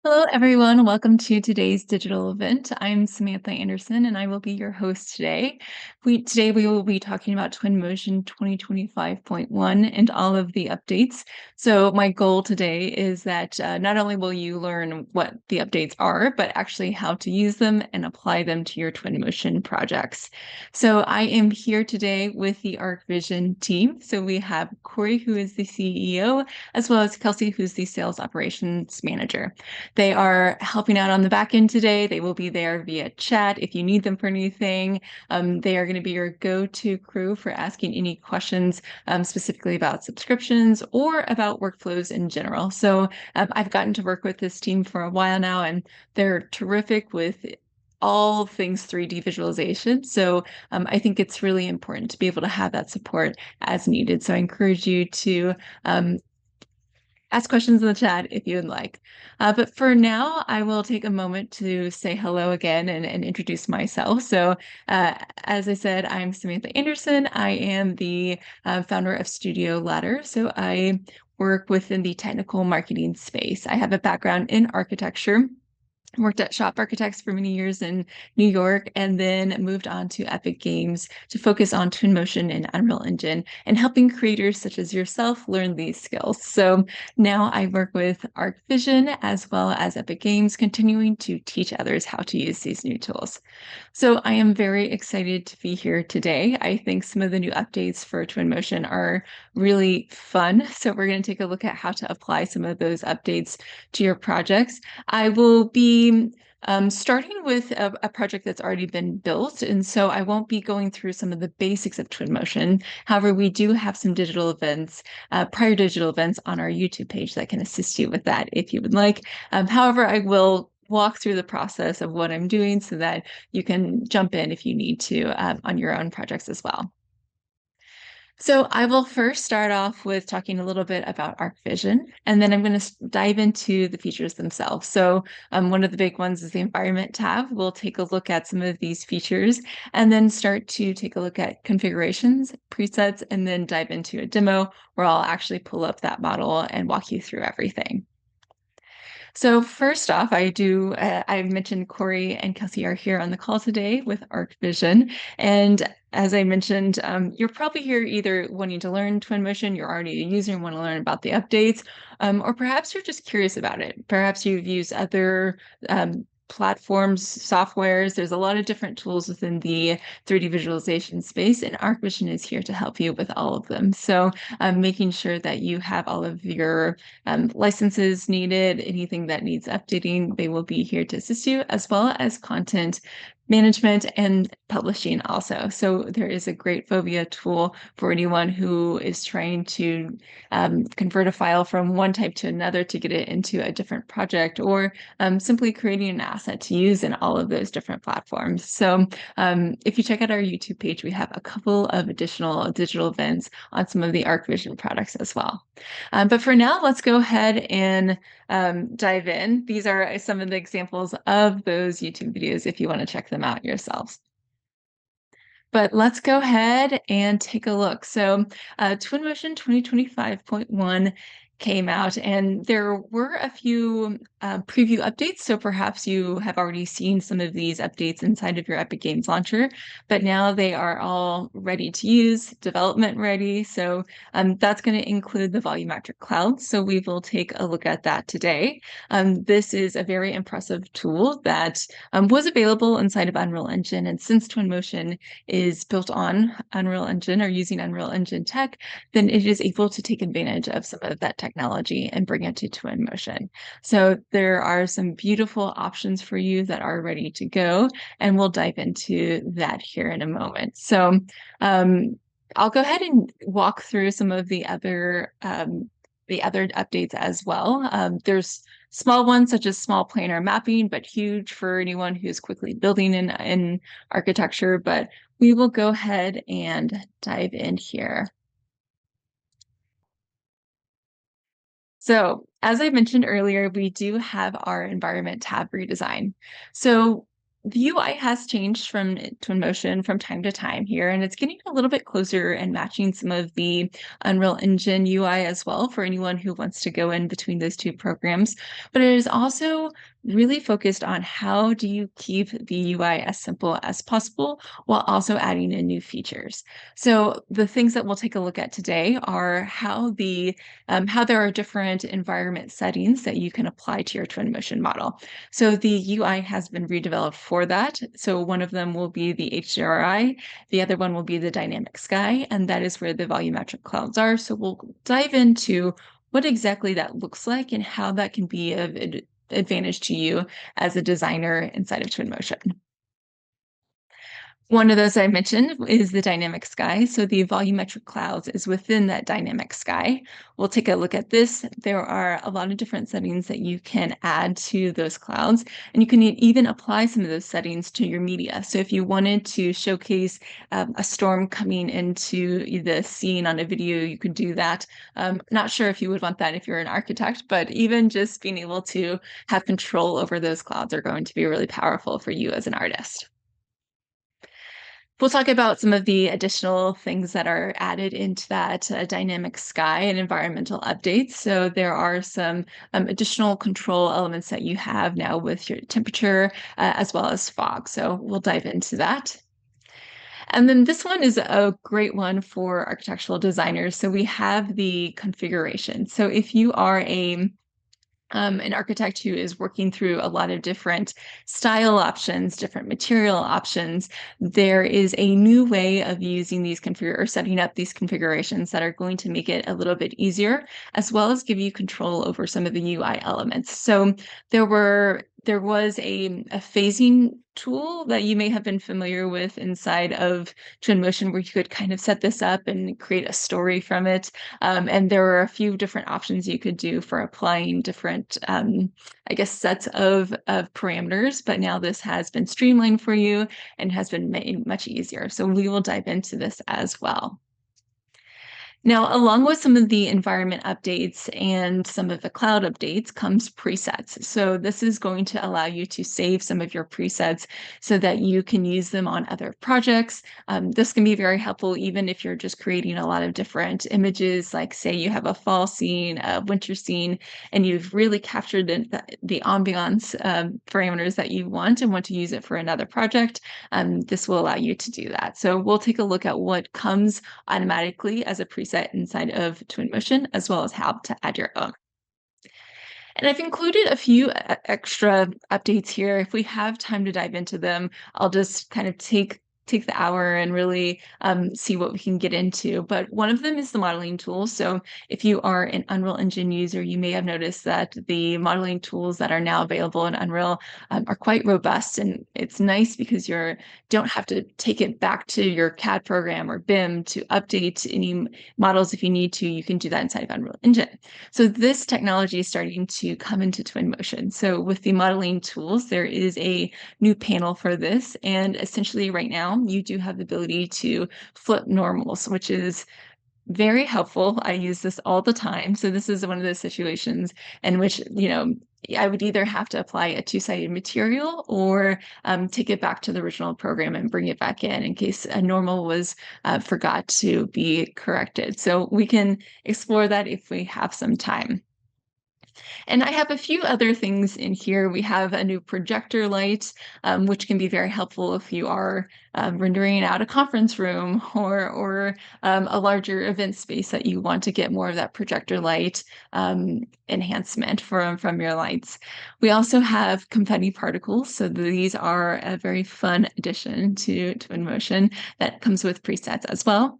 Hello, everyone. Welcome to today's digital event. I'm Samantha Anderson, and I will be your host today. Today we will be talking about Twinmotion 2025.1 and all of the updates. So my goal today is that not only will you learn what the updates are, but actually how to use them and apply them to your Twinmotion projects. So I am here today with the ArchVision team. So we have Corey, who is the CEO, as well as Kelsey, who's the Sales Operations Manager. They are helping out on the back end today. They will be there via chat if you need them for anything. They are going to be your go-to crew for asking any questions specifically about subscriptions or about workflows in general. So I've gotten to work with this team for a while now, and they're terrific with all things 3D visualization. So I think it's really important to be able to have that support as needed. So I encourage you to ask questions in the chat if you would like. But for now, I will take a moment to say hello again and introduce myself. So as I said, I'm Samantha Anderson. I am the founder of Studio Ladder. So I work within the technical marketing space. I have a background in architecture. Worked at Shop Architects for many years in New York, and then moved on to Epic Games to focus on Twinmotion and Unreal Engine and helping creators such as yourself learn these skills. So now I work with ArchVision as well as Epic Games, continuing to teach others how to use these new tools. So I am very excited to be here today. I think some of the new updates for Twinmotion are really fun. So we're going to take a look at how to apply some of those updates to your projects. I will be starting with a project that's already been built, and so I won't be going through some of the basics of Twinmotion. However, we do have some digital events, prior digital events on our YouTube page that can assist you with that if you would like. However, I will walk through the process of what I'm doing so that you can jump in if you need to on your own projects as well. So I will first start off with talking a little bit about ArchVision, and then I'm going to dive into the features themselves. So one of the big ones is the Environment tab. We'll take a look at some of these features and then start to take a look at configurations, presets, and then dive into a demo where I'll actually pull up that model and walk you through everything. So first off, I mentioned Corey and Kelsey are here on the call today with ArchVision. And as I mentioned, you're probably here either wanting to learn Twinmotion, you're already a user and want to learn about the updates, or perhaps you're just curious about it. Perhaps you've used other platforms, softwares. There's a lot of different tools within the 3D visualization space, and ArchVision is here to help you with all of them. So making sure that you have all of your licenses needed, anything that needs updating, they will be here to assist you, as well as content management and publishing also. So there is a great Fovea tool for anyone who is trying to convert a file from one type to another to get it into a different project, or simply creating an asset to use in all of those different platforms. So if you check out our YouTube page, we have a couple of additional digital events on some of the ArchVision products as well. But for now, let's go ahead and dive in. These are some of the examples of those YouTube videos if you want to check them out yourselves. But let's go ahead and take a look. So Twinmotion 2025.1 came out, and there were a few preview updates. So perhaps you have already seen some of these updates inside of your Epic Games launcher, but now they are all ready to use, development ready. So that's going to include the volumetric clouds. So we will take a look at that today. This is a very impressive tool that was available inside of Unreal Engine. And since Twinmotion is built on Unreal Engine or using Unreal Engine tech, then it is able to take advantage of some of that technology and bring it to Twinmotion. So there are some beautiful options for you that are ready to go, and we'll dive into that here in a moment. So I'll go ahead and walk through some of the other updates as well. There's small ones such as small planar mapping, but huge for anyone who's quickly building in architecture. But we will go ahead and dive in here. So as I mentioned earlier, we do have our environment tab redesign. So The UI has changed from Twinmotion from time to time here, and it's getting a little bit closer and matching some of the Unreal Engine UI as well for anyone who wants to go in between those two programs. But it is also really focused on how do you keep the UI as simple as possible while also adding in new features. So the things that we'll take a look at today are how there are different environment settings that you can apply to your Twinmotion model. So the UI has been redeveloped for that. So one of them will be the HDRI, the other one will be the dynamic sky, and that is where the volumetric clouds are. So we'll dive into what exactly that looks like and how that can be of advantage to you as a designer inside of Twinmotion. One of those I mentioned is the dynamic sky. So the volumetric clouds is within that dynamic sky. We'll take a look at this. There are a lot of different settings that you can add to those clouds, and you can even apply some of those settings to your media. So if you wanted to showcase a storm coming into the scene on a video, you could do that. Not sure if you would want that if you're an architect, but even just being able to have control over those clouds are going to be really powerful for you as an artist. We'll talk about some of the additional things that are added into that dynamic sky and environmental updates. So there are some additional control elements that you have now with your temperature as well as fog. So we'll dive into that. And then this one is a great one for architectural designers. So we have the configuration. So if you are an architect who is working through a lot of different style options, different material options, there is a new way of using these or setting up these configurations that are going to make it a little bit easier, as well as give you control over some of the UI elements. So there was a phasing tool that you may have been familiar with inside of Twinmotion, where you could kind of set this up and create a story from it. And there were a few different options you could do for applying different, I guess, sets of parameters. But now this has been streamlined for you and has been made much easier. So we will dive into this as well. Now, along with some of the environment updates and some of the cloud updates comes presets. So this is going to allow you to save some of your presets so that you can use them on other projects. This can be very helpful even if you're just creating a lot of different images, like say you have a fall scene, a winter scene, and you've really captured the ambiance parameters that you want and want to use it for another project. This will allow you to do that. So we'll take a look at what comes automatically as a preset inside of Twinmotion, as well as how to add your own. And I've included a few extra updates here. If we have time to dive into them, I'll just kind of take the hour and really see what we can get into. But one of them is the modeling tools. So if you are an Unreal Engine user, you may have noticed that the modeling tools that are now available in Unreal are quite robust. And it's nice because you don't have to take it back to your CAD program or BIM to update any models if you need to. You can do that inside of Unreal Engine. So this technology is starting to come into Twinmotion. So with the modeling tools, there is a new panel for this. And essentially right now, you do have the ability to flip normals, which is very helpful. I use this all the time. So this is one of those situations in which, I would either have to apply a two-sided material or take it back to the original program and bring it back in case a normal was forgot to be corrected. So we can explore that if we have some time. And I have a few other things in here. We have a new projector light, which can be very helpful if you are rendering out a conference room or a larger event space that you want to get more of that projector light enhancement from your lights. We also have confetti particles. So these are a very fun addition to Twinmotion that comes with presets as well.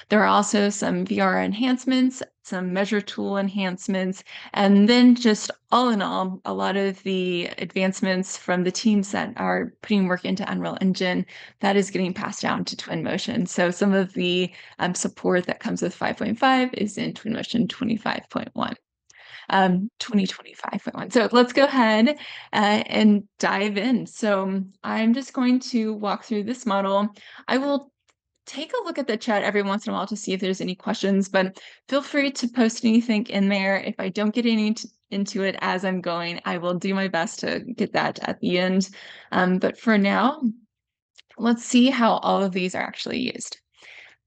There are also some VR enhancements, some measure tool enhancements, and then just all in all, a lot of the advancements from the teams that are putting work into Unreal Engine that is getting passed down to Twinmotion. So some of the support that comes with 5.5 is in Twinmotion 25.1. 2025.1. So let's go ahead and dive in. So I'm just going to walk through this model. I will take a look at the chat every once in a while to see if there's any questions, but feel free to post anything in there. If I don't get into it as I'm going. I will do my best to get that at the end. But for now, let's see how all of these are actually used.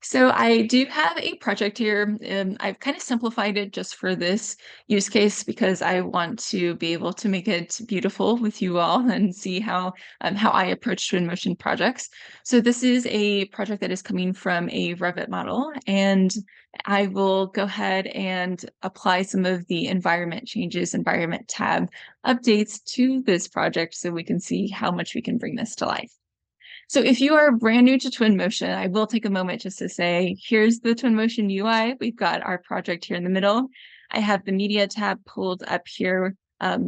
So I do have a project here. I've kind of simplified it just for this use case because I want to be able to make it beautiful with you all and see how I approach Twinmotion projects. So this is a project that is coming from a Revit model, and I will go ahead and apply some of the environment changes, environment tab updates to this project so we can see how much we can bring this to life. So if you are brand new to Twinmotion, I will take a moment just to say, here's the Twinmotion UI. We've got our project here in the middle. I have the media tab pulled up here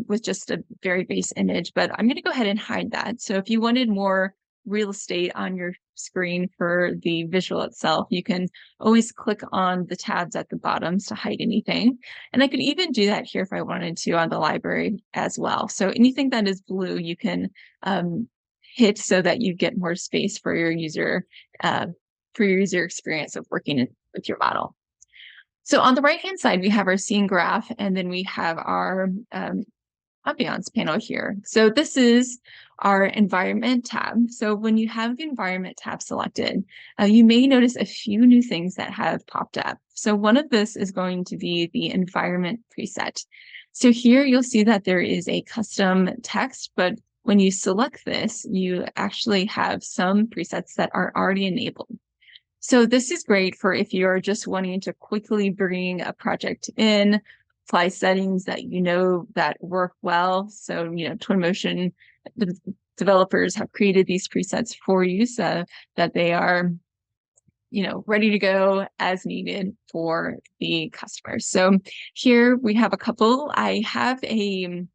with just a very base image, but I'm going to go ahead and hide that. So if you wanted more real estate on your screen for the visual itself, you can always click on the tabs at the bottoms to hide anything. And I could even do that here if I wanted to on the library as well. So anything that is blue, you can hit so that you get more space for your user experience of working with your model. So on the right-hand side, we have our scene graph, and then we have our ambiance panel here. So this is our environment tab. So when you have the environment tab selected, you may notice a few new things that have popped up. So one of this is going to be the environment preset. So here you'll see that there is a custom text, but when you select this, you actually have some presets that are already enabled. So this is great for if you're just wanting to quickly bring a project in, apply settings that you know that work well. So, Twinmotion developers have created these presets for you so that they are ready to go as needed for the customers. So here we have a couple. I have a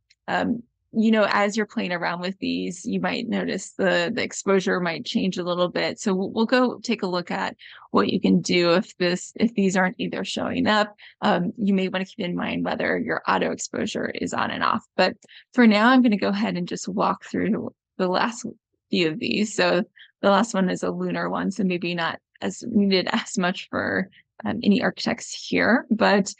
as you're playing around with these, you might notice the exposure might change a little bit. So we'll go take a look at what you can do if these aren't either showing up. You may want to keep in mind whether your auto exposure is on and off. But for now, I'm going to go ahead and just walk through the last few of these. So the last one is a lunar one, so maybe not as needed as much for any architects here, but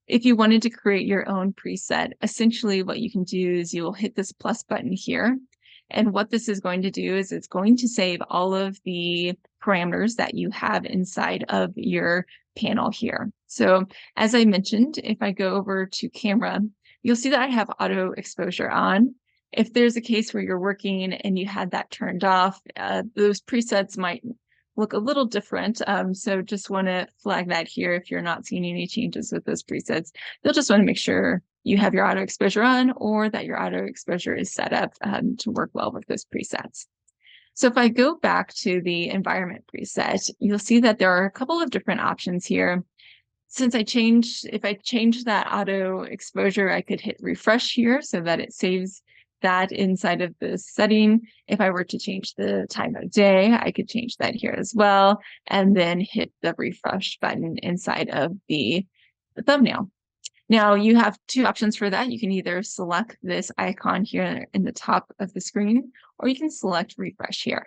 if you wanted to create your own preset, essentially what you can do is you will hit this plus button here. And what this is going to do is it's going to save all of the parameters that you have inside of your panel here. So as I mentioned, if I go over to camera, you'll see that I have auto exposure on. If there's a case where you're working and you had that turned off, those presets might look a little different. So just want to flag that here if you're not seeing any changes with those presets. You'll just want to make sure you have your auto exposure on or that your auto exposure is set up to work well with those presets. So if I go back to the environment preset, you'll see that there are a couple of different options here. If I change that auto exposure, I could hit refresh here so that it saves that inside of the setting. If I were to change the time of day, I could change that here as well, and then hit the refresh button inside of the thumbnail. Now you have two options for that. You can either select this icon here in the top of the screen, or you can select refresh here.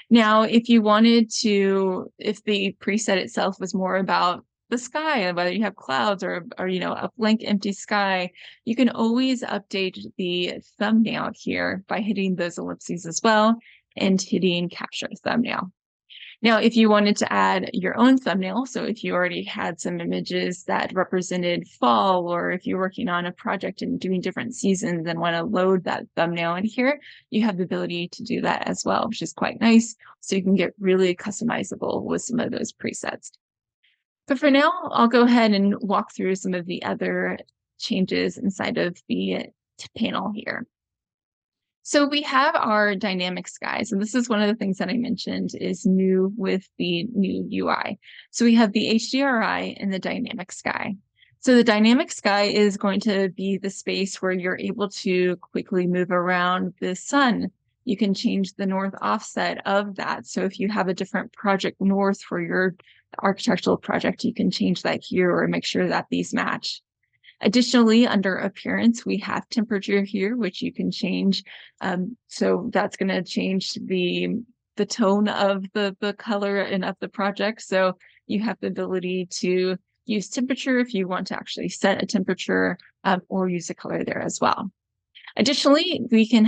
Now, if you wanted to, if the preset itself was more about the sky and whether you have clouds or a blank empty sky, you can always update the thumbnail here by hitting those ellipses as well and hitting capture thumbnail. Now, if you wanted to add your own thumbnail, so if you already had some images that represented fall, or if you're working on a project and doing different seasons and want to load that thumbnail in here, you have the ability to do that as well, which is quite nice. So you can get really customizable with some of those presets. But for now, I'll go ahead and walk through some of the other changes inside of the panel here. So we have our dynamic skies, and this is one of the things that I mentioned is new with the new UI. So we have the HDRI and the dynamic sky. So the dynamic sky is going to be the space where you're able to quickly move around the sun. You can change the north offset of that. So if you have a different project north for your architectural project, you can change that here or make sure that these match. Additionally, under appearance, we have temperature here, which you can change. So that's going to change the tone of the color and of the project. So you have the ability to use temperature if you want to actually set a temperature, or use a color there as well. Additionally, we can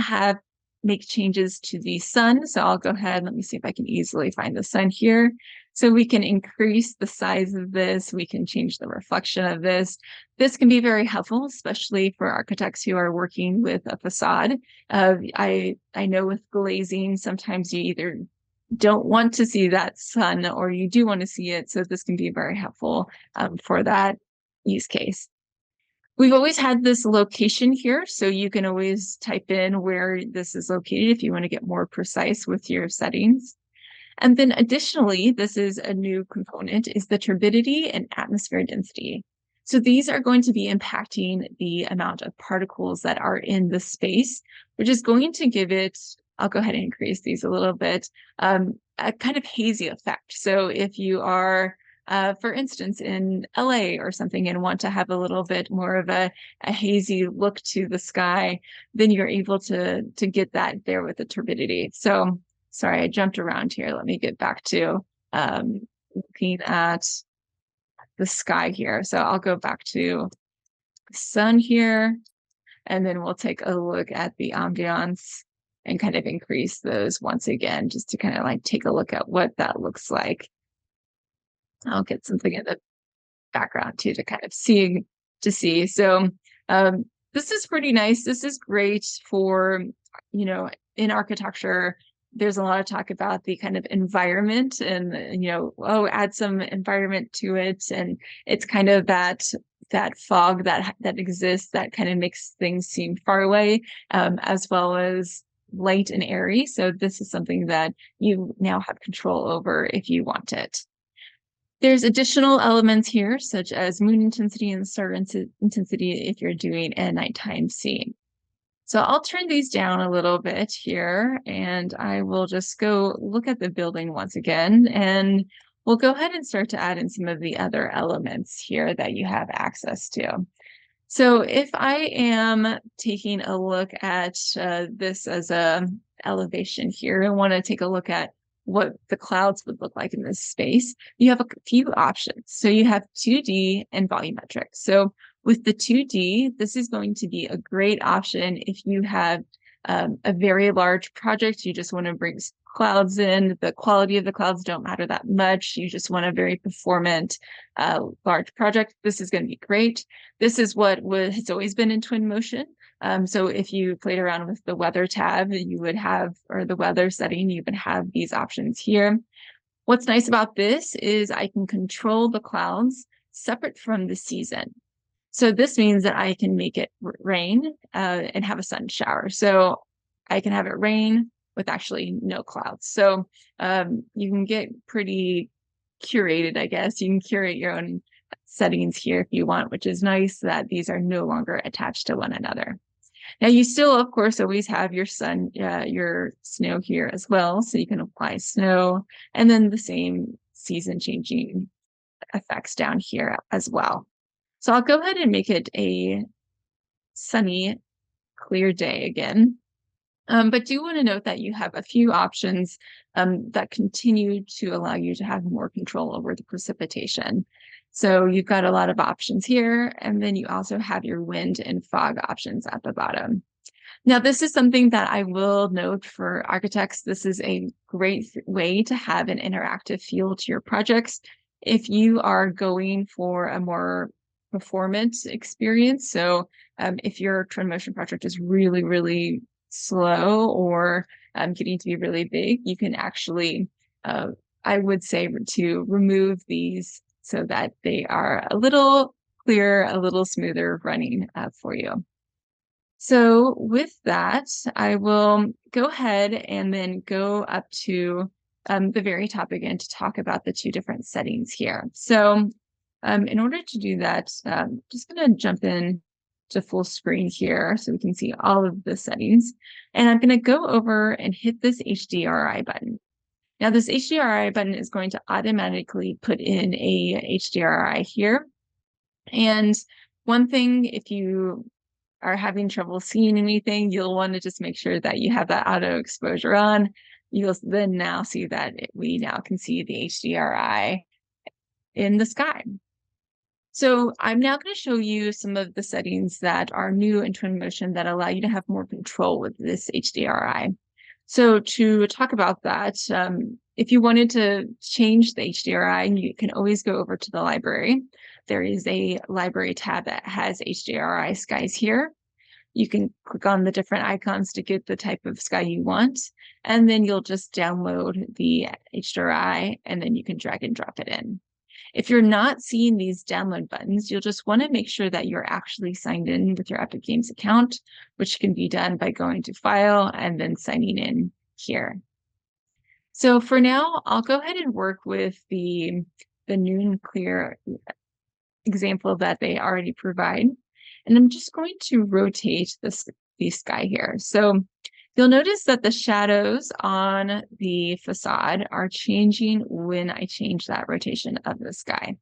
make changes to the sun. So I'll go ahead, let me see if I can easily find the sun here. So we can increase the size of this. We can change the reflection of this. This can be very helpful, especially for architects who are working with a facade. I know with glazing, sometimes you either don't want to see that sun or you do want to see it. So this can be very helpful for that use case. We've always had this location here, so you can always type in where this is located if you want to get more precise with your settings. And then additionally, this is a new component, is the turbidity and atmosphere density. So these are going to be impacting the amount of particles that are in the space, which is going to give it, I'll go ahead and increase these a little bit, a kind of hazy effect. So if you are for instance, in LA or something, and want to have a little bit more of a hazy look to the sky, then you're able to get that there with the turbidity. So sorry, I jumped around here. Let me get back to looking at the sky here. So I'll go back to the sun here, and then we'll take a look at the ambiance and kind of increase those once again, just to kind of like take a look at what that looks like. I'll get something in the background too to kind of see. So this is pretty nice. This is great for, in architecture, there's a lot of talk about the kind of environment and, add some environment to it. And it's kind of that fog that exists that kind of makes things seem far away, as well as light and airy. So this is something that you now have control over if you want it. There's additional elements here, such as moon intensity and star intensity if you're doing a nighttime scene. So I'll turn these down a little bit here, and I will just go look at the building once again, and we'll go ahead and start to add in some of the other elements here that you have access to. So if I am taking a look at this as a elevation here, I want to take a look at what the clouds would look like in this space. You have a few options. So you have 2D and volumetric. So with the 2D, this is going to be a great option if you have a very large project. You just want to bring clouds in. The quality of the clouds don't matter that much. You just want a very performant, large project. This is going to be great. This is what has always been in Twinmotion. So if you played around with the weather tab, you would have, or the weather setting, you would have these options here. What's nice about this is I can control the clouds separate from the season. So this means that I can make it rain and have a sun shower. So I can have it rain with actually no clouds. So you can get pretty curated, I guess. You can curate your own settings here if you want, which is nice that these are no longer attached to one another. Now you still, of course, always have your sun, your snow here as well. So you can apply snow, and then the same season changing effects down here as well. So I'll go ahead and make it a sunny, clear day again. But do want to note that you have a few options that continue to allow you to have more control over the precipitation. So you've got a lot of options here, and then you also have your wind and fog options at the bottom. Now, this is something that I will note for architects. This is a great way to have an interactive feel to your projects. If you are going for a more performance experience, so if your Twinmotion project is really, really slow or getting to be really big, you can actually, I would say, to remove these so that they are a little clearer, a little smoother running for you. So with that, I will go ahead and then go up to the very top again to talk about the two different settings here. So in order to do that, I'm just going to jump in to full screen here so we can see all of the settings. And I'm going to go over and hit this HDRI button. Now this HDRI button is going to automatically put in a HDRI here. And one thing, if you are having trouble seeing anything, you'll want to just make sure that you have that auto exposure on. You'll then now see that we now can see the HDRI in the sky. So I'm now going to show you some of the settings that are new in Twinmotion that allow you to have more control with this HDRI. So to talk about that, if you wanted to change the HDRI, you can always go over to the library. There is a library tab that has HDRI skies here. You can click on the different icons to get the type of sky you want, and then you'll just download the HDRI, and then you can drag and drop it in. If you're not seeing these download buttons, you'll just want to make sure that you're actually signed in with your Epic Games account, which can be done by going to File and then signing in here. So for now, I'll go ahead and work with the noon clear example that they already provide. And I'm just going to rotate the sky here. So you'll notice that the shadows on the facade are changing when I change that rotation of the sky.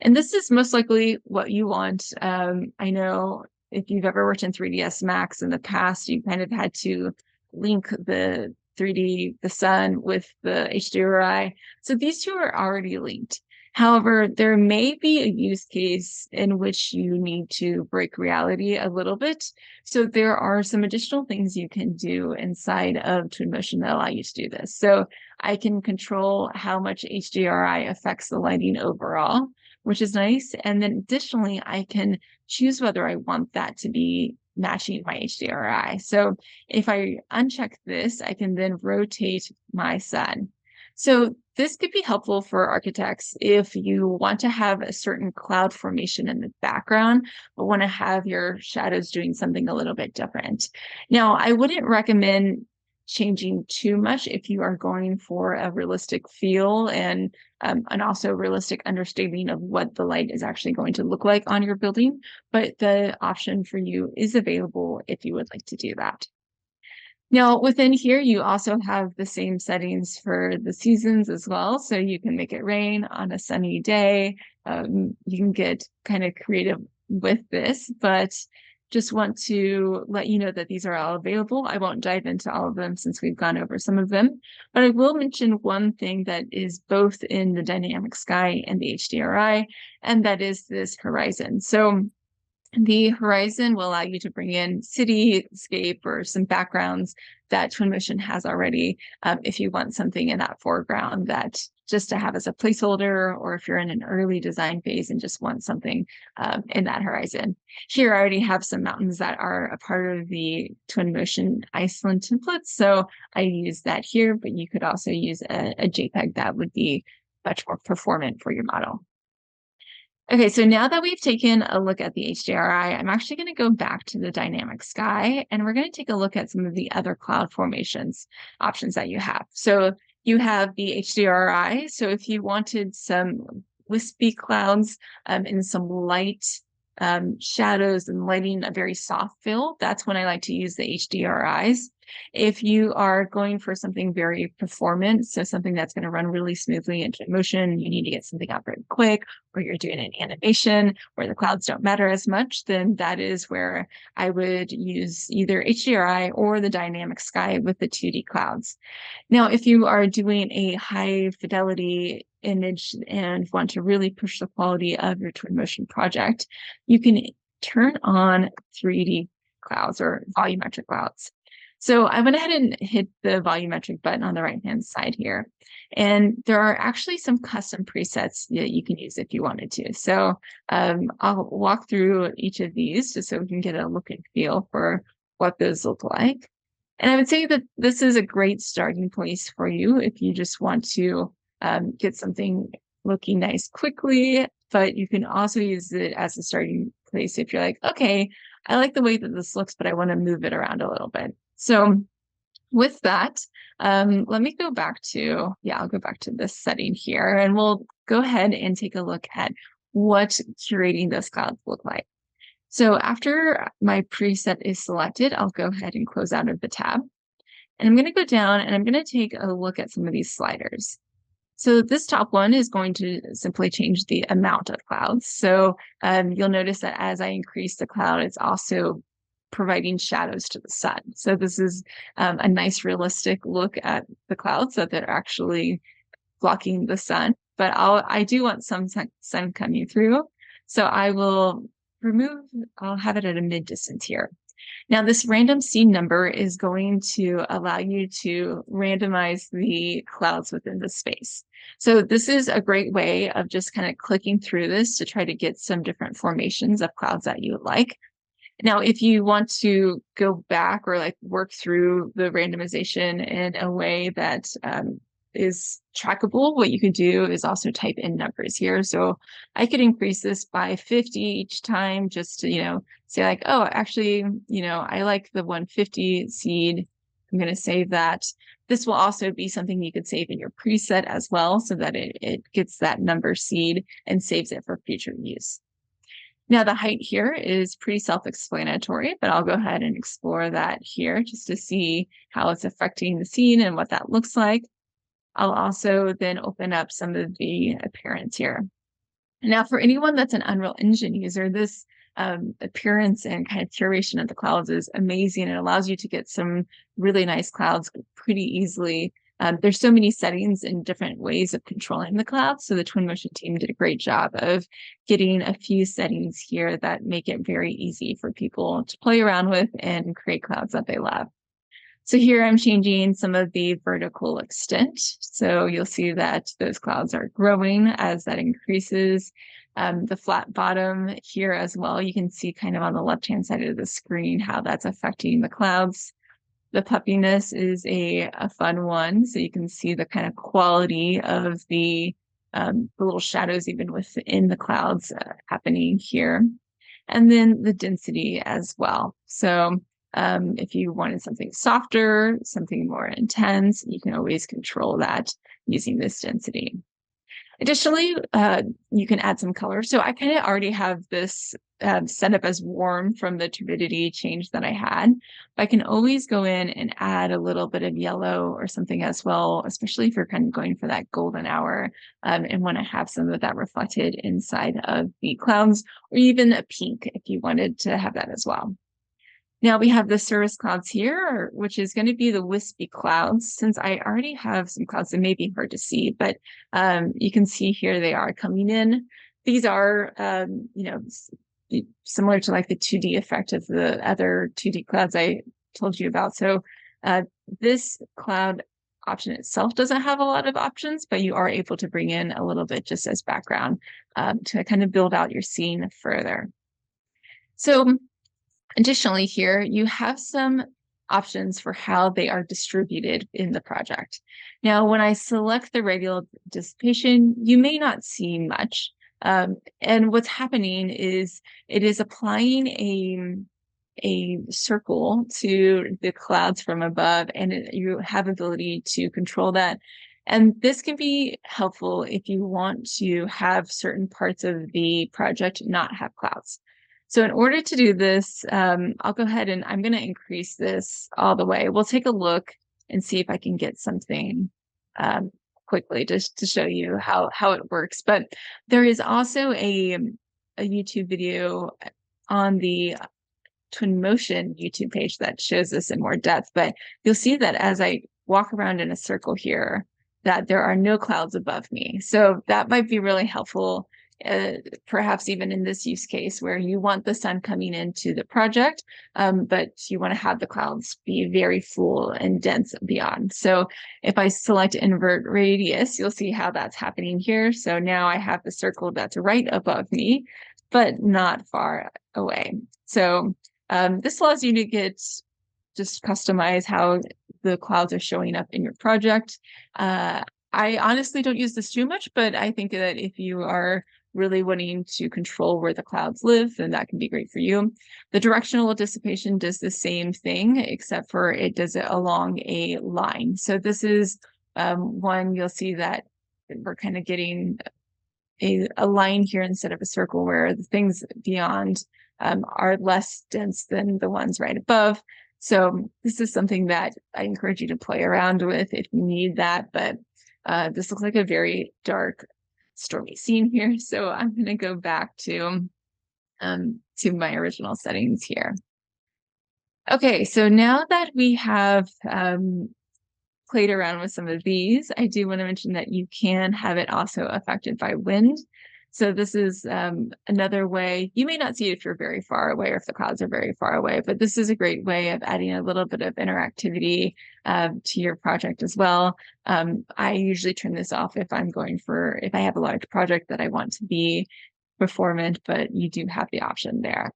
And this is most likely what you want. I know if you've ever worked in 3ds Max in the past, you kind of had to link the 3D, the sun with the HDRI. So these two are already linked. However, there may be a use case in which you need to break reality a little bit. So there are some additional things you can do inside of Twinmotion that allow you to do this. So I can control how much HDRI affects the lighting overall, which is nice. And then additionally, I can choose whether I want that to be matching my HDRI. So if I uncheck this, I can then rotate my sun. So this could be helpful for architects if you want to have a certain cloud formation in the background, but want to have your shadows doing something a little bit different. Now, I wouldn't recommend changing too much if you are going for a realistic feel and also realistic understanding of what the light is actually going to look like on your building. But the option for you is available if you would like to do that. Now, within here, you also have the same settings for the seasons as well. So you can make it rain on a sunny day. You can get kind of creative with this, but just want to let you know that these are all available. I won't dive into all of them since we've gone over some of them, but I will mention one thing that is both in the dynamic sky and the HDRI, and that is this horizon. So the horizon will allow you to bring in cityscape or some backgrounds that Twinmotion has already. If you want something in that foreground that just to have as a placeholder, or if you're in an early design phase and just want something in that horizon. Here I already have some mountains that are a part of the Twinmotion Iceland templates. So I use that here, but you could also use a JPEG that would be much more performant for your model. Okay, so now that we've taken a look at the HDRI, I'm actually going to go back to the dynamic sky, and we're going to take a look at some of the other cloud formations options that you have. So you have the HDRI. So if you wanted some wispy clouds and some light shadows and lighting, a very soft fill, that's when I like to use the HDRIs. If you are going for something very performant, so something that's going to run really smoothly in motion, you need to get something out very quick, or you're doing an animation where the clouds don't matter as much, then that is where I would use either HDRI or the dynamic sky with the 2D clouds. Now, if you are doing a high fidelity image and want to really push the quality of your Twinmotion project, you can turn on 3D clouds or volumetric clouds. So I went ahead and hit the volumetric button on the right-hand side here. And there are actually some custom presets that you can use if you wanted to. So I'll walk through each of these just so we can get a look and feel for what those look like. And I would say that this is a great starting place for you if you just want to get something looking nice quickly, but you can also use it as a starting place if you're like, okay, I like the way that this looks, but I want to move it around a little bit. So with that, let me go back to, I'll go back to this setting here, and we'll go ahead and take a look at what curating those clouds look like. So after my preset is selected, I'll go ahead and close out of the tab. And I'm going to go down and I'm going to take a look at some of these sliders. So this top one is going to simply change the amount of clouds. So you'll notice that as I increase the cloud, it's also providing shadows to the sun. So this is a nice realistic look at the clouds that they're actually blocking the sun. But I do want some sun coming through. So I'll have it at a mid distance here. Now, this random scene number is going to allow you to randomize the clouds within the space. So this is a great way of just kind of clicking through this to try to get some different formations of clouds that you would like. Now, if you want to go back or like work through the randomization in a way that is trackable, what you can do is also type in numbers here. So I could increase this by 50 each time just to, say like, oh, actually, I like the 150 seed. I'm going to save that. This will also be something you could save in your preset as well so that it gets that number seed and saves it for future use. Now, the height here is pretty self-explanatory, but I'll go ahead and explore that here just to see how it's affecting the scene and what that looks like. I'll also then open up some of the appearance here. Now, for anyone that's an Unreal Engine user, this appearance and kind of curation of the clouds is amazing. It allows you to get some really nice clouds pretty easily. There's so many settings and different ways of controlling the clouds. So the Twinmotion team did a great job of getting a few settings here that make it very easy for people to play around with and create clouds that they love. So here I'm changing some of the vertical extent. So you'll see that those clouds are growing as that increases. The flat bottom here as well, you can see kind of on the left-hand side of the screen how that's affecting the clouds. The puffiness is a fun one. So you can see the kind of quality of the little shadows even within the clouds happening here. And then the density as well. So if you wanted something softer, something more intense, you can always control that using this density. Additionally, you can add some color. So I kind of already have this set up as warm from the turbidity change that I had. But I can always go in and add a little bit of yellow or something as well, especially if you're kind of going for that golden hour and want to have some of that reflected inside of the clouds, or even a pink if you wanted to have that as well. Now we have the cirrus clouds here, which is going to be the wispy clouds. Since I already have some clouds that may be hard to see, but you can see here they are coming in. These are, similar to like the 2D effect of the other 2D clouds I told you about. So this cloud option itself doesn't have a lot of options, but you are able to bring in a little bit just as background to kind of build out your scene further. So additionally here, you have some options for how they are distributed in the project. Now, when I select the radial dissipation, you may not see much. And what's happening is it is applying a circle to the clouds from above, and you have ability to control that. And this can be helpful if you want to have certain parts of the project not have clouds. So in order to do this, I'll go ahead and I'm going to increase this all the way. We'll take a look and see if I can get something quickly just to show you how it works. But there is also a YouTube video on the Twinmotion YouTube page that shows this in more depth. But you'll see that as I walk around in a circle here, that there are no clouds above me. So that might be really helpful. Perhaps even in this use case where you want the sun coming into the project, but you want to have the clouds be very full and dense beyond. So if I select invert radius, you'll see how that's happening here. So now I have the circle that's right above me, but not far away. So this allows you to just customize how the clouds are showing up in your project. I honestly don't use this too much, but I think that if you are really wanting to control where the clouds live, then that can be great for you. The directional dissipation does the same thing, except for it does it along a line. So this is one you'll see that we're kind of getting a line here instead of a circle where the things beyond are less dense than the ones right above. So this is something that I encourage you to play around with if you need that. But this looks like a very dark, stormy scene here. So I'm going to go back to my original settings here. Okay, so now that we have played around with some of these, I do want to mention that you can have it also affected by wind. So this is another way. You may not see it if you're very far away or if the clouds are very far away, but this is a great way of adding a little bit of interactivity to your project as well. I usually turn this off if if I have a large project that I want to be performant, but you do have the option there.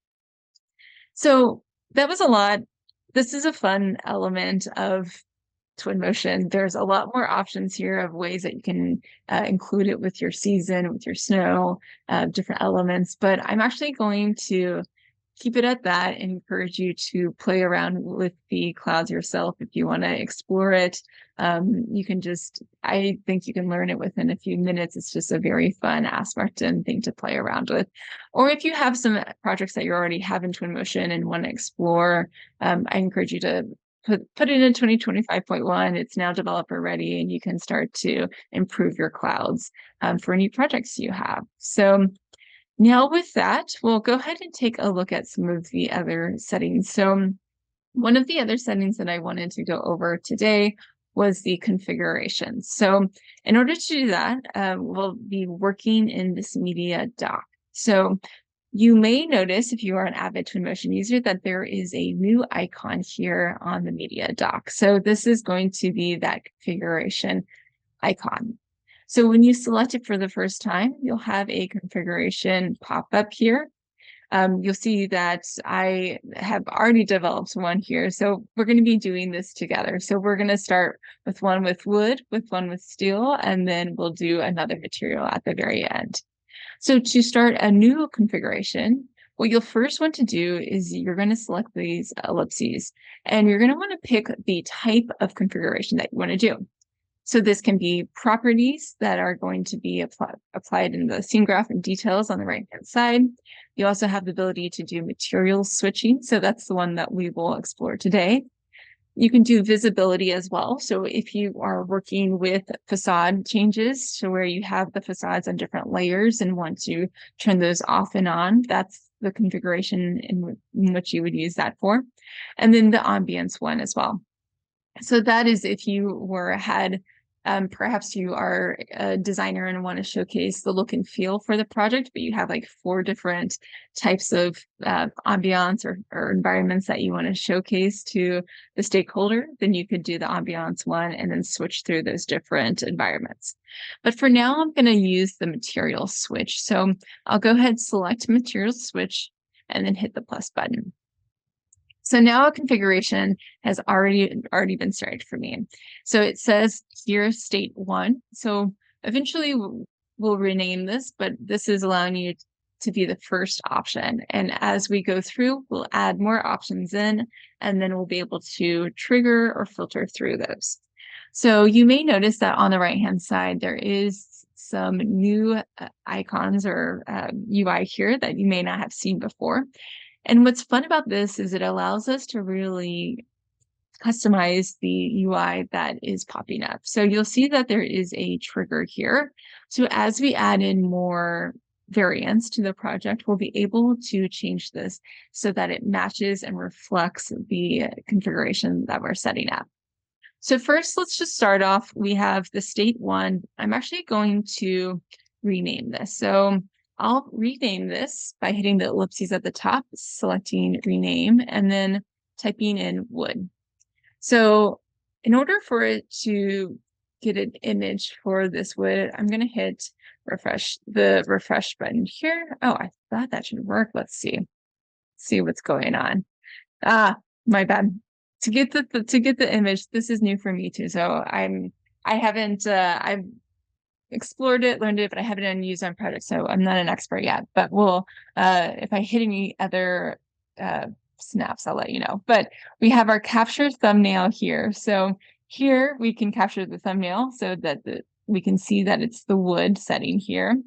So that was a lot. This is a fun element of Twinmotion. There's a lot more options here of ways that you can include it with your season, with your snow, different elements, but I'm actually going to keep it at that and encourage you to play around with the clouds yourself if you want to explore it. You can I think you can learn it within a few minutes. It's just a very fun aspect and thing to play around with. Or if you have some projects that you already have in Twinmotion and want to explore, I encourage you to put it in 2025.1. It's now developer ready, and you can start to improve your clouds for any projects you have. So now with that, we'll go ahead and take a look at some of the other settings. So one of the other settings that I wanted to go over today was the configuration. So in order to do that, we'll be working in this media dock. So you may notice if you are an avid Twinmotion user that there is a new icon here on the media dock. So this is going to be that configuration icon. So when you select it for the first time, you'll have a configuration pop up here. You'll see that I have already developed one here. So we're going to be doing this together. So we're going to start with one with wood, with one with steel, and then we'll do another material at the very end. So to start a new configuration, what you'll first want to do is you're going to select these ellipses, and you're going to want to pick the type of configuration that you want to do. So this can be properties that are going to be applied in the scene graph and details on the right-hand side. You also have the ability to do materials switching. So that's the one that we will explore today. You can do visibility as well. So if you are working with facade changes, so where you have the facades on different layers and want to turn those off and on, that's the configuration in which you would use that for. And then the ambience one as well. So that is if you perhaps you are a designer and want to showcase the look and feel for the project, but you have like 4 different types of ambiance or environments that you want to showcase to the stakeholder, then you could do the ambiance one and then switch through those different environments. But for now, I'm going to use the material switch. So I'll go ahead, select material switch, and then hit the plus button. So now a configuration has already been started for me. So it says here state 1. So eventually we'll rename this, but this is allowing you to be the first option. And as we go through, we'll add more options in, and then we'll be able to trigger or filter through those. So you may notice that on the right-hand side, there is some new icons or UI here that you may not have seen before. And what's fun about this is it allows us to really customize the UI that is popping up. So you'll see that there is a trigger here. So as we add in more variants to the project, we'll be able to change this so that it matches and reflects the configuration that we're setting up. So first, let's just start off. We have the state 1. I'm actually going to rename this. So I'll rename this by hitting the ellipses at the top, selecting rename, and then typing in wood. So in order for it to get an image for this wood, I'm going to hit the refresh button here. Oh, I thought that should work. Let's see what's going on. My bad. To get the image, this is new for me too. So I've explored it, learned it, but I haven't used it on projects, so I'm not an expert yet. But if I hit any other snaps, I'll let you know. But we have our capture thumbnail here. So here we can capture the thumbnail so that we can see that it's the wood setting here.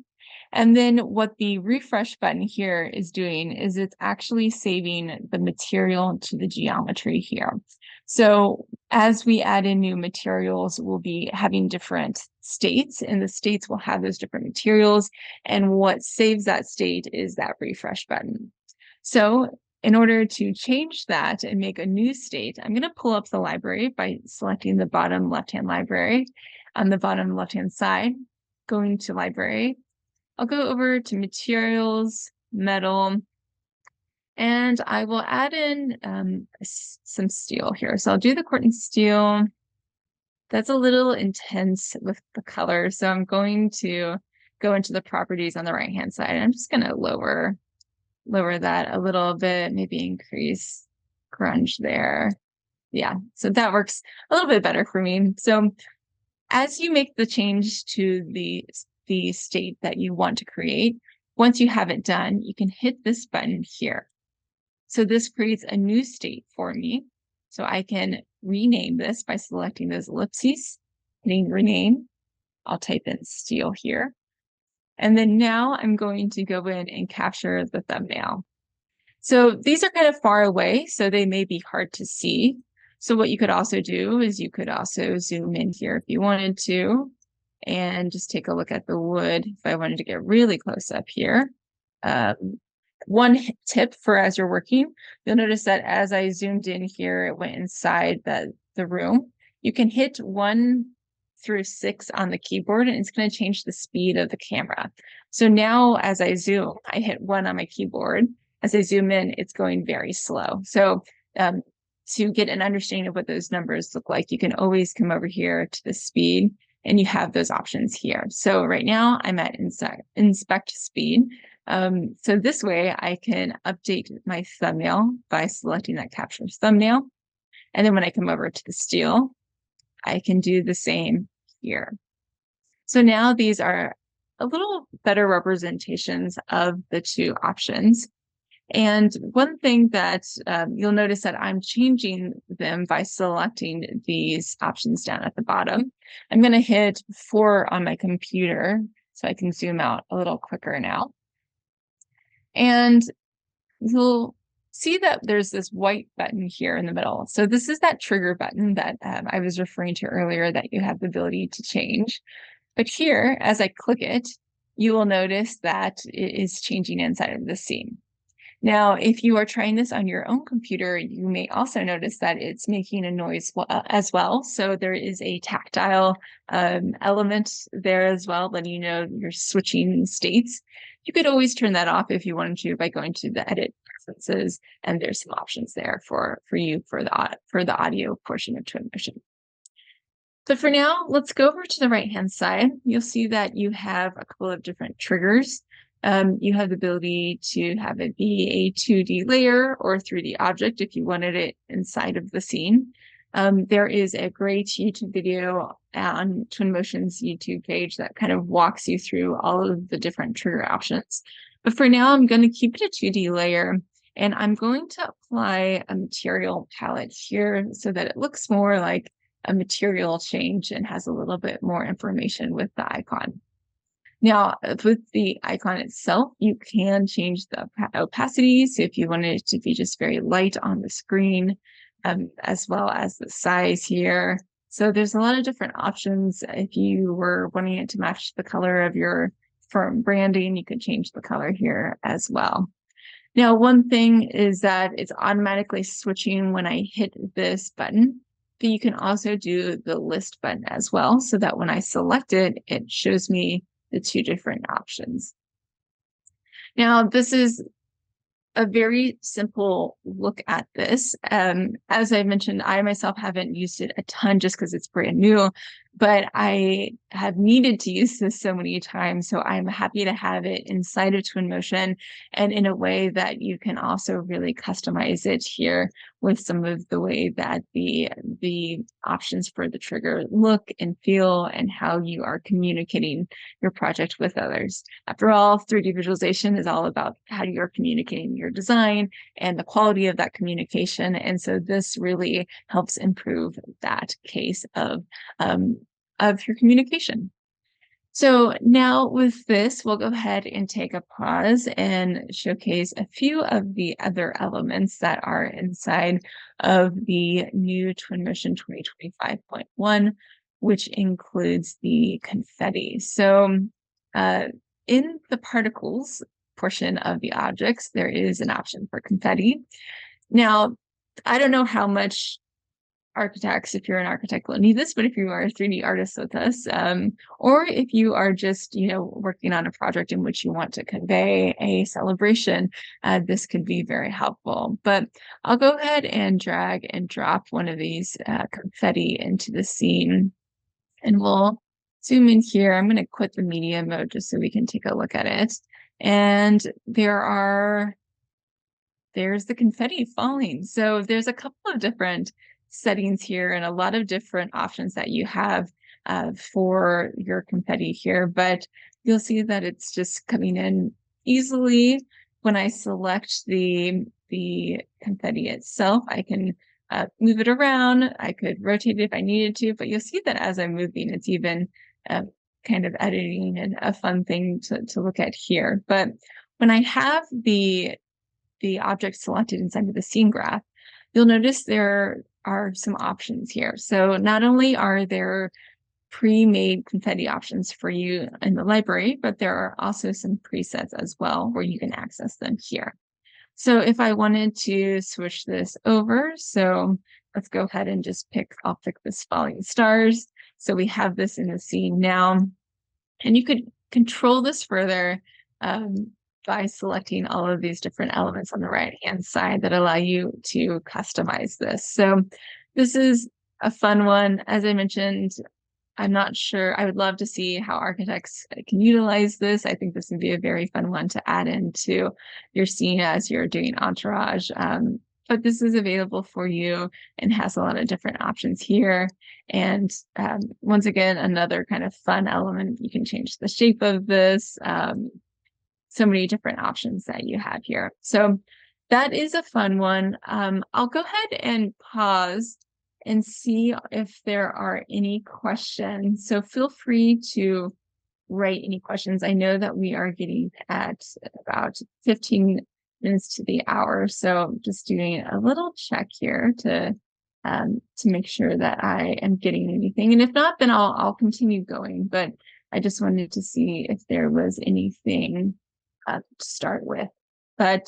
And then what the refresh button here is doing is it's actually saving the material to the geometry here. So as we add in new materials, we'll be having different states, and the states will have those different materials. And what saves that state is that refresh button. So in order to change that and make a new state, I'm going to pull up the library by selecting the bottom left-hand library on the bottom left-hand side, going to library. I'll go over to materials, metal, and I will add in some steel here. So I'll do the Corten steel. That's a little intense with the color. So I'm going to go into the properties on the right-hand side. I'm just going to lower that a little bit, maybe increase grunge there. Yeah, so that works a little bit better for me. So as you make the change to the state that you want to create, once you have it done, you can hit this button here. So this creates a new state for me. So I can rename this by selecting those ellipses, hitting rename. I'll type in steel here. And then now I'm going to go in and capture the thumbnail. So these are kind of far away, so they may be hard to see. So what you could also do is you could also zoom in here if you wanted to, and just take a look at the wood if I wanted to get really close up here. One tip for as you're working, you'll notice that as I zoomed in here, it went inside the room. You can hit 1 through 6 on the keyboard, and it's going to change the speed of the camera. So now as I zoom, I hit 1 on my keyboard. As I zoom in, it's going very slow. So to get an understanding of what those numbers look like, you can always come over here to the speed, and you have those options here. So right now I'm at inspect speed. So this way I can update my thumbnail by selecting that capture thumbnail. And then when I come over to the steel, I can do the same here. So now these are a little better representations of the two options. And one thing that you'll notice that I'm changing them by selecting these options down at the bottom. I'm going to hit 4 on my computer so I can zoom out a little quicker now. And you'll see that there's this white button here in the middle. So this is that trigger button that I was referring to earlier that you have the ability to change. But here, as I click it, you will notice that it is changing inside of the scene. Now, if you are trying this on your own computer, you may also notice that it's making a noise as well. So there is a tactile element there as well, letting you know you're switching states. You could always turn that off if you wanted to by going to the edit preferences, and there's some options there for you for the audio portion of Twinmotion. So for now, let's go over to the right-hand side. You'll see that you have a couple of different triggers. You have the ability to have it be a 2D layer or 3D object if you wanted it inside of the scene. There is a great YouTube video on Twinmotion's YouTube page that kind of walks you through all of the different trigger options. But for now, I'm going to keep it a 2D layer, and I'm going to apply a material palette here so that it looks more like a material change and has a little bit more information with the icon. Now, with the icon itself, you can change the opacity. So if you wanted it to be just very light on the screen, as well as the size here. So there's a lot of different options. If you were wanting it to match the color of your firm branding, you could change the color here as well. Now, one thing is that it's automatically switching when I hit this button. But you can also do the list button as well, so that when I select it, it shows me the 2 different options. Now, this is a very simple look at this. As I mentioned, I myself haven't used it a ton just because it's brand new, but I have needed to use this so many times. So I'm happy to have it inside of Twinmotion and in a way that you can also really customize it here with some of the way that the options for the trigger look and feel and how you are communicating your project with others. After all, 3D visualization is all about how you're communicating your design and the quality of that communication. And so this really helps improve that case of your communication. So now with this, we'll go ahead and take a pause and showcase a few of the other elements that are inside of the new Twinmotion 2025.1, which includes the confetti. So in the particles portion of the objects, there is an option for confetti. Now, I don't know how much architects, if you're an architect, will need this, but if you are a 3D artist with us, or if you are just, working on a project in which you want to convey a celebration, this could be very helpful. But I'll go ahead and drag and drop one of these confetti into the scene, and we'll zoom in here. I'm going to quit the media mode just so we can take a look at it. And there's the confetti falling. So there's a couple of different settings here and a lot of different options that you have for your confetti here, but you'll see that it's just coming in easily. When I select the confetti itself, I can move it around. I could rotate it if I needed to, but you'll see that as I'm moving, it's even kind of editing and a fun thing to look at here. But when I have the object selected inside of the scene graph, you'll notice there are some options here. So not only are there pre-made confetti options for you in the library, but there are also some presets as well where you can access them here. So if I wanted to switch this over, so let's go ahead and just I'll pick this falling stars. So we have this in the scene now, and you could control this further by selecting all of these different elements on the right-hand side that allow you to customize this. So this is a fun one. As I mentioned, I'm not sure. I would love to see how architects can utilize this. I think this would be a very fun one to add into your scene as you're doing entourage. But this is available for you and has a lot of different options here. And once again, another kind of fun element. You can change the shape of this. So many different options that you have here. So that is a fun one. I'll go ahead and pause and see if there are any questions. So feel free to write any questions. I know that we are getting at about 15 minutes to the hour. So just doing a little check here to make sure that I am getting anything. And if not, then I'll continue going. But I just wanted to see if there was anything to start with. But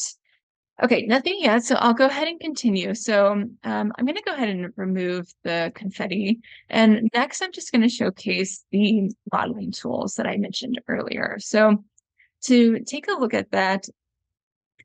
okay, nothing yet. So I'll go ahead and continue. So I'm going to go ahead and remove the confetti. And next, I'm just going to showcase the modeling tools that I mentioned earlier. So to take a look at that,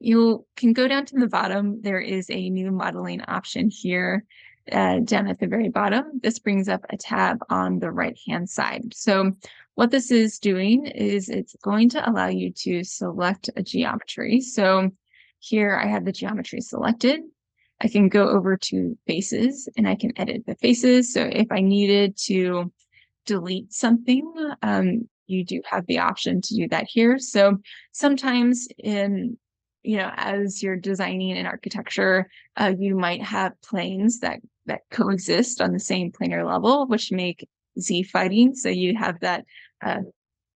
you can go down to the bottom. There is a new modeling option here down at the very bottom. This brings up a tab on the right-hand side. So what this is doing is it's going to allow you to select a geometry. So here I have the geometry selected. I can go over to faces and I can edit the faces. So if I needed to delete something, you do have the option to do that here. So sometimes as you're designing an architecture, you might have planes that coexist on the same planar level, which make Z fighting. So you have that,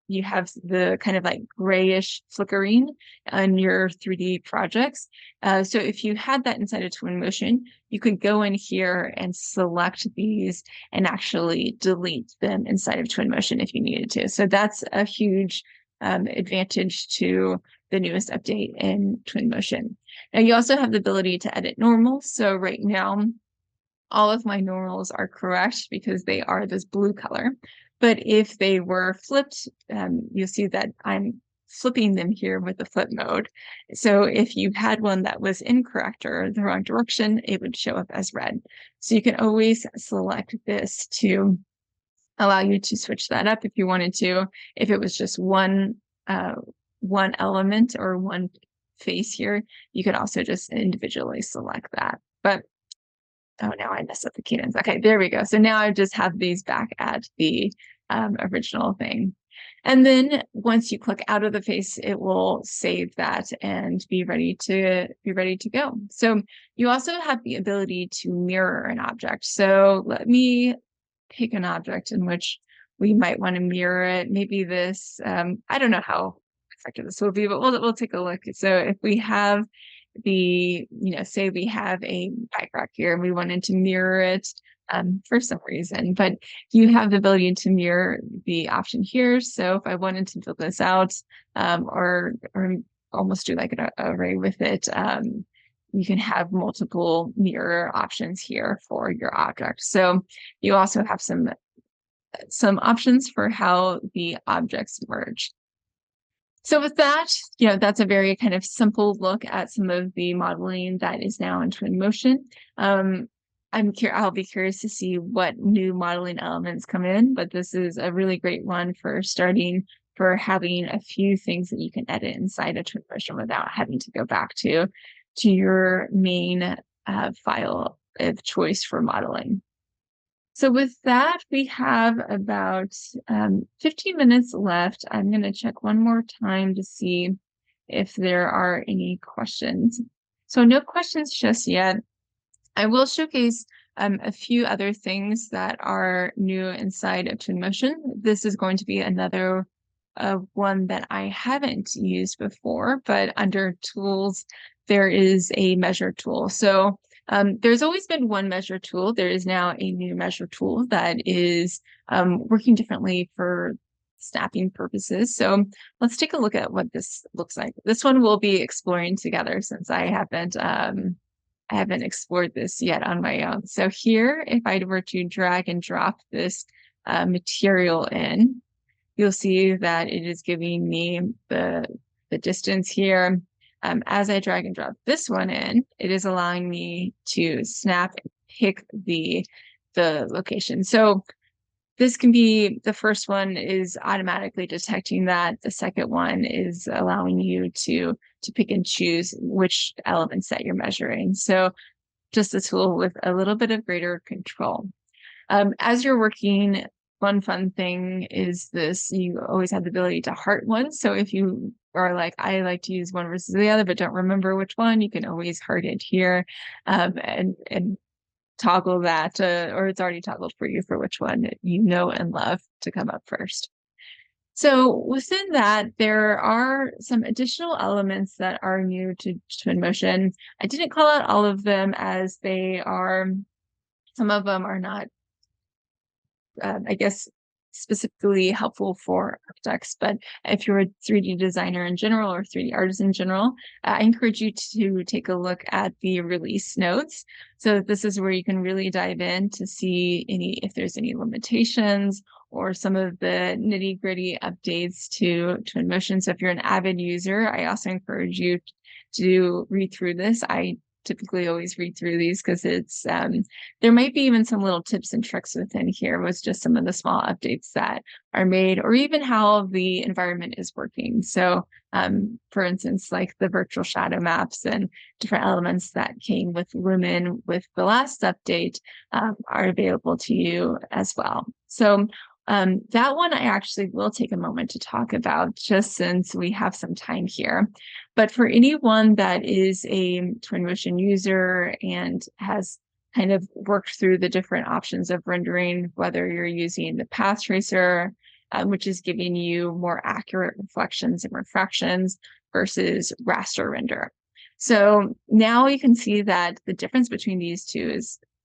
you have the kind of like grayish flickering on your 3D projects. So if you had that inside of Twinmotion, you could go in here and select these and actually delete them inside of Twinmotion if you needed to. So that's a huge advantage to the newest update in Twinmotion. Now you also have the ability to edit normals. So right now, all of my normals are correct because they are this blue color. But if they were flipped, you'll see that I'm flipping them here with the flip mode. So if you had one that was incorrect or the wrong direction, it would show up as red. So you can always select this to allow you to switch that up if you wanted to. If it was just one element or one face here, you could also just individually select that. But oh, now I messed up the cadence. Okay, there we go. So now I just have these back at the original thing. And then once you click out of the face, it will save that and be ready to go. So you also have the ability to mirror an object. So let me pick an object in which we might want to mirror it. Maybe this, I don't know how effective this will be, but we'll take a look. So if we have say we have a bike rack here and we wanted to mirror it for some reason, but you have the ability to mirror the option here. So if I wanted to build this out or almost do like an array with it, you can have multiple mirror options here for your object. So you also have some options for how the objects merge. So with that, that's a very kind of simple look at some of the modeling that is now in Twinmotion. Um, I'll be curious to see what new modeling elements come in, but this is a really great one for starting, for having a few things that you can edit inside of Twinmotion without having to go back to your main file of choice for modeling. So with that, we have about 15 minutes left. I'm going to check one more time to see if there are any questions. So no questions just yet. I will showcase a few other things that are new inside of Twinmotion. This is going to be another one that I haven't used before, but under tools, there is a measure tool. So there's always been one measure tool. There is now a new measure tool that is working differently for snapping purposes. So let's take a look at what this looks like. This one we'll be exploring together since I haven't explored this yet on my own. So here, if I were to drag and drop this material in, you'll see that it is giving me the distance here. As I drag and drop this one in, it is allowing me to snap and pick the location. So this can be, the first one is automatically detecting that. The second one is allowing you to pick and choose which elements that you're measuring. So just a tool with a little bit of greater control. As you're working, one fun thing is this, you always have the ability to heart one. So if you are like, I like to use one versus the other, but don't remember which one, you can always heart it here and toggle that, or it's already toggled for you for which one you know and love to come up first. So within that, there are some additional elements that are new to Twinmotion. I didn't call out all of them as they are, some of them are not I guess, specifically helpful for architects. But if you're a 3D designer in general or 3D artist in general, I encourage you to take a look at the release notes. So this is where you can really dive in to see if there's any limitations or some of the nitty gritty updates to Twinmotion. So if you're an avid user, I also encourage you to read through this. I typically always read through these because it's there might be even some little tips and tricks within here with just some of the small updates that are made, or even how the environment is working. So for instance, like the virtual shadow maps and different elements that came with Lumen with the last update are available to you as well. So that one I actually will take a moment to talk about just since we have some time here. But for anyone that is a Twinmotion user and has kind of worked through the different options of rendering, whether you're using the path tracer, which is giving you more accurate reflections and refractions versus raster render. So now you can see that the difference between these two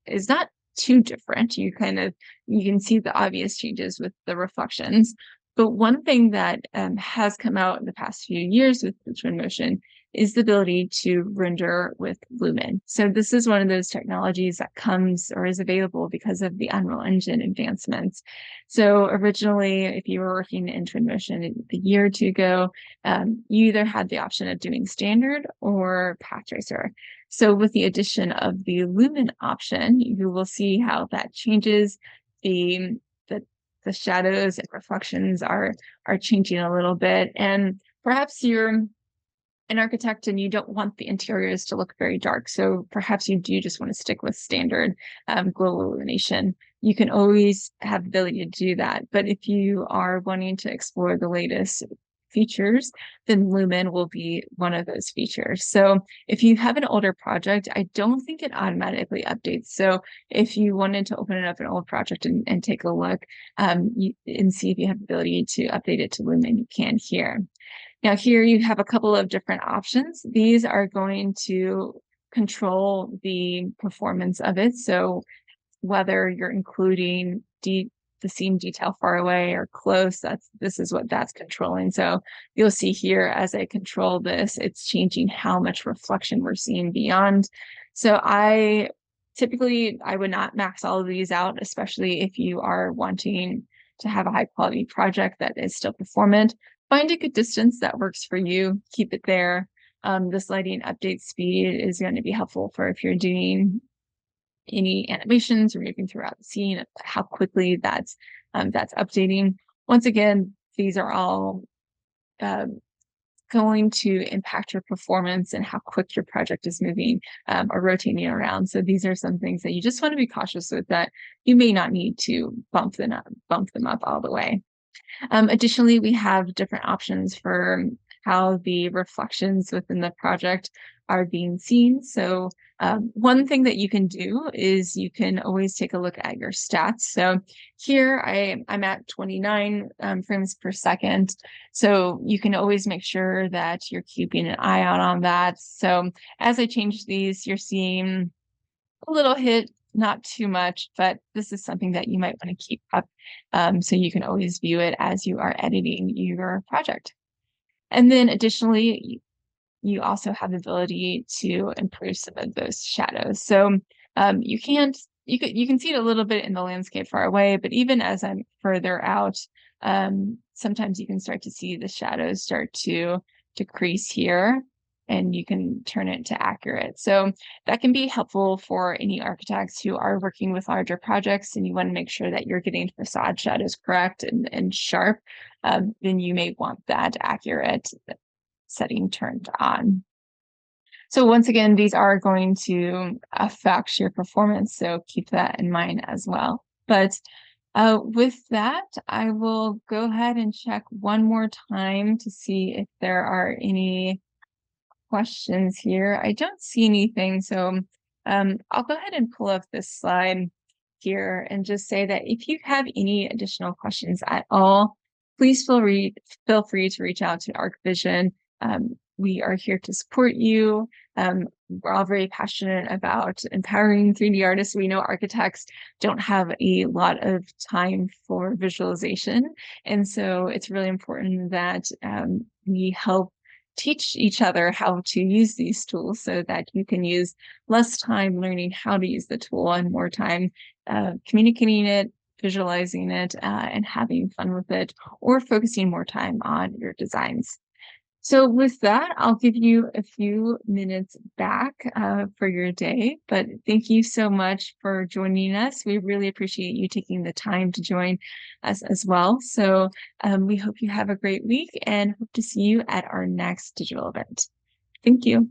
is not too different. You can see the obvious changes with the reflections. But one thing that has come out in the past few years with Twinmotion is the ability to render with Lumen. So this is one of those technologies that comes or is available because of the Unreal Engine advancements. So originally, if you were working in Twinmotion a year or two ago, you either had the option of doing standard or path tracer. So with the addition of the Lumen option, you will see how that changes. The shadows and reflections are changing a little bit. And perhaps you're an architect and you don't want the interiors to look very dark. So perhaps you do just want to stick with standard global illumination. You can always have the ability to do that. But if you are wanting to explore the latest features, then Lumen will be one of those features. So if you have an older project, I don't think it automatically updates. So if you wanted to open it up an old project and take a look and see if you have the ability to update it to Lumen, you can here. Now here you have a couple of different options. These are going to control the performance of it. So whether you're including the scene detail far away or close, this is what that's controlling. So you'll see here as I control this, it's changing how much reflection we're seeing beyond. So typically I would not max all of these out, especially if you are wanting to have a high quality project that is still performant. Find a good distance that works for you, keep it there. This lighting update speed is going to be helpful for if you're doing any animations or moving throughout the scene, how quickly that's updating. Once again, these are all going to impact your performance and how quick your project is moving or rotating around. So these are some things that you just want to be cautious with, that you may not need to bump them up all the way. Additionally, we have different options for how the reflections within the project are being seen. So one thing that you can do is you can always take a look at your stats. So here I'm at 29 frames per second. So you can always make sure that you're keeping an eye out on that. So as I change these, you're seeing a little hit, not too much, but this is something that you might want to keep up, so you can always view it as you are editing your project. And then additionally, you also have the ability to improve some of those shadows. So you can see it a little bit in the landscape far away, but even as I'm further out, sometimes you can start to see the shadows start to decrease here, and you can turn it to accurate. So that can be helpful for any architects who are working with larger projects and you want to make sure that you're getting facade shadows correct and sharp. Then you may want that accurate setting turned on. So once again, these are going to affect your performance, so keep that in mind as well. But with that, I will go ahead and check one more time to see if there are any questions here. I don't see anything, so I'll go ahead and pull up this slide here and just say that if you have any additional questions at all, please feel free to reach out to ArchVision. We are here to support you. We're all very passionate about empowering 3D artists. We know architects don't have a lot of time for visualization, and so it's really important that we help teach each other how to use these tools so that you can use less time learning how to use the tool and more time communicating it, visualizing it, and having fun with it, or focusing more time on your designs. So with that, I'll give you a few minutes back for your day, but thank you so much for joining us. We really appreciate you taking the time to join us as well. So we hope you have a great week and hope to see you at our next digital event. Thank you.